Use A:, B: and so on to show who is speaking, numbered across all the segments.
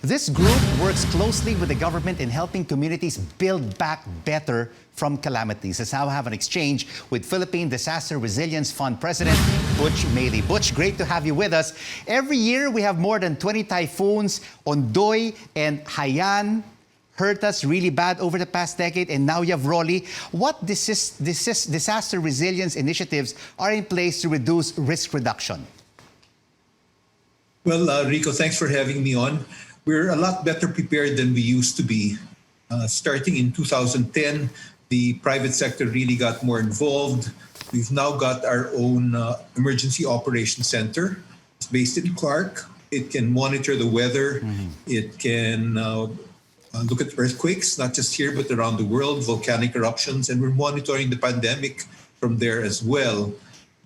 A: This group works closely with the government in helping communities build back better from calamities. Let's now have an exchange with Philippine Disaster Resilience Fund President Butch Meily. Butch, great to have you with us. Every year we have more than 20 typhoons. Ondoy and Haiyan hurt us really bad over the past decade, and now you have Rolly. What disaster resilience initiatives are in place to reduce risk reduction?
B: Well, Rico, thanks for having me on. We're a lot better prepared than we used to be. Starting in 2010, the private sector really got more involved. We've now got our own emergency operations center. It's based in Clark. It can monitor the weather. It can look at earthquakes, not just here, but around the world, volcanic eruptions, and we're monitoring the pandemic from there as well.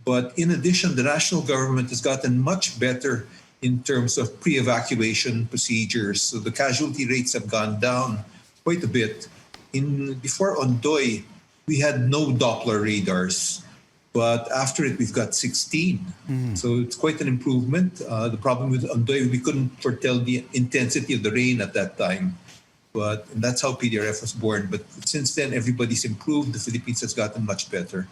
B: But in addition, the national government has gotten much better in terms of pre-evacuation procedures. So the casualty rates have gone down quite a bit. Before Ondoy, we had no Doppler radars, but after it, we've got 16. So it's quite an improvement. The problem with Ondoy, we couldn't foretell the intensity of the rain at that time. But that's how PDRF was born. But since then, everybody's improved. The Philippines has gotten much better.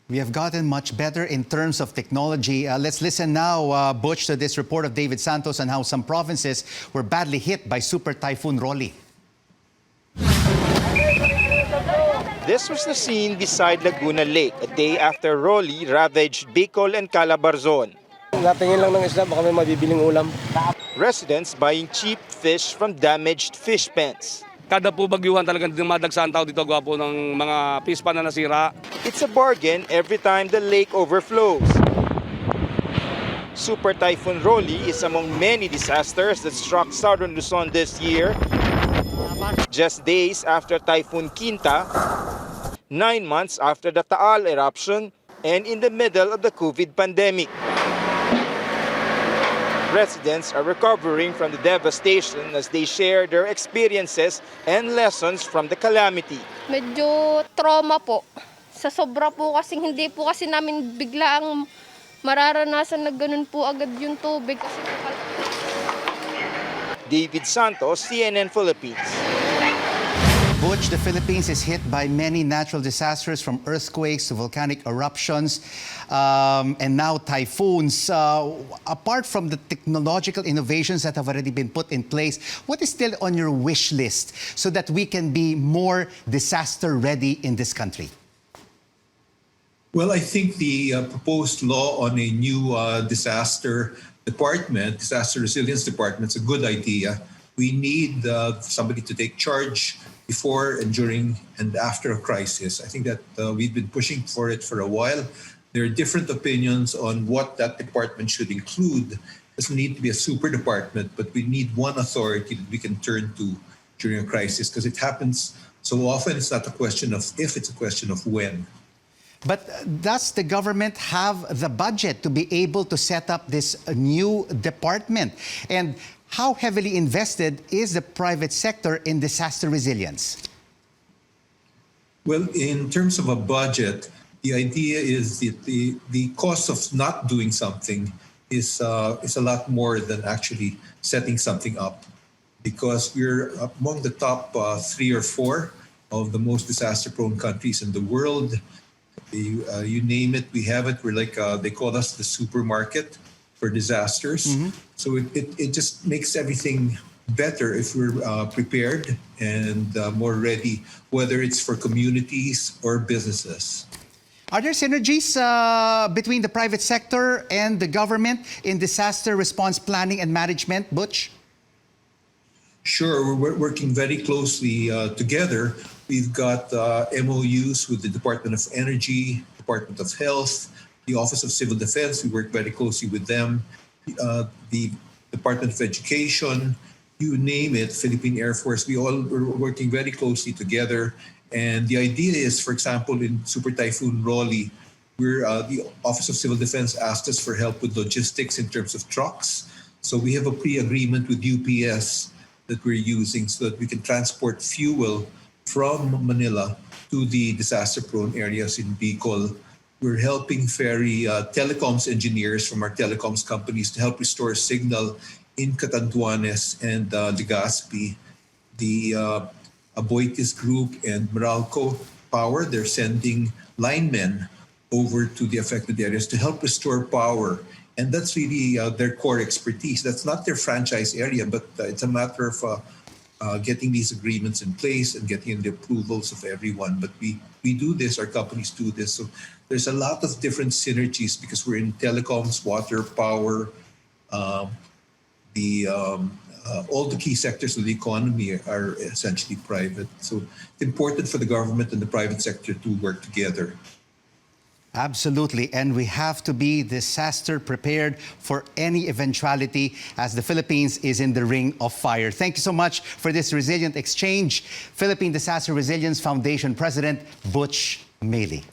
A: We have gotten much better in terms of technology. Let's listen now, Butch, to this report of David Santos on how some provinces were badly hit by Super Typhoon Rolly.
C: This was the scene beside Laguna Lake a day after Rolly ravaged Bicol and Calabarzon.
D: Natingin lang ng isda, baka may mabibiling ulam.
C: Residents buying cheap fish from damaged fish pens.
D: Kada po bagyuhan talagang dumadagsa ang tao dito, gawa po ng mga fish pan na nasira.
C: It's a bargain every time the lake overflows. Super Typhoon Rolly is among many disasters that struck southern Luzon this year. Just days after Typhoon Quinta, 9 months after the Taal eruption, and in the middle of the COVID pandemic. Residents are recovering from the devastation as they share their experiences and lessons from the calamity.
E: Medyo trauma po. Sa sobra po kasi hindi po kasi namin bigla ang mararanasan na ganun po agad yung tubig.
C: David Santos, CNN Philippines.
A: Butch, the Philippines is hit by many natural disasters from earthquakes to volcanic eruptions and now typhoons. Apart from the technological innovations that have already been put in place, what is still on your wish list so that we can be more disaster ready in this country?
B: Well, I think the proposed law on a new disaster resilience department is a good idea. We need somebody to take charge before and during and after a crisis. I think that we've been pushing for it for a while. There are different opinions on what that department should include. It doesn't need to be a super department, but we need one authority that we can turn to during a crisis because it happens so often. It's not a question of if, it's a question of when.
A: But does the government have the budget to be able to set up this new department? And how heavily invested is the private sector in disaster resilience?
B: Well, in terms of a budget, the idea is that the cost of not doing something is a lot more than actually setting something up, because we're among the top 3 or 4 of the most disaster-prone countries in the world. You name it, we have it. We're like, they call us the supermarket for disasters. So it just makes everything better if we're prepared and more ready, whether it's for communities or businesses.
A: Are there synergies between the private sector and the government in disaster response planning and management, Butch?
B: Sure, we're working very closely together. We've got MOUs with the Department of Energy, Department of Health, the Office of Civil Defense. We work very closely with them. The Department of Education, you name it, Philippine Air Force, we're working very closely together. And the idea is, for example, in Super Typhoon Rolly, the Office of Civil Defense asked us for help with logistics in terms of trucks. So we have a pre-agreement with UPS that we're using so that we can transport fuel from Manila to the disaster-prone areas in Bicol. We're helping ferry telecoms engineers from our telecoms companies to help restore signal in Catanduanes and Legazpi. The Aboitiz Group and Meralco Power, they're sending linemen over to the affected areas to help restore power. And that's really their core expertise. That's not their franchise area, but it's a matter of getting these agreements in place and getting the approvals of everyone. But we do this, our companies do this. So there's a lot of different synergies because we're in telecoms, water, power, all the key sectors of the economy are essentially private. So it's important for the government and the private sector to work together.
A: Absolutely, and we have to be disaster prepared for any eventuality as the Philippines is in the ring of fire. Thank you so much for this resilient exchange. Philippine Disaster Resilience Foundation President Butch Meily.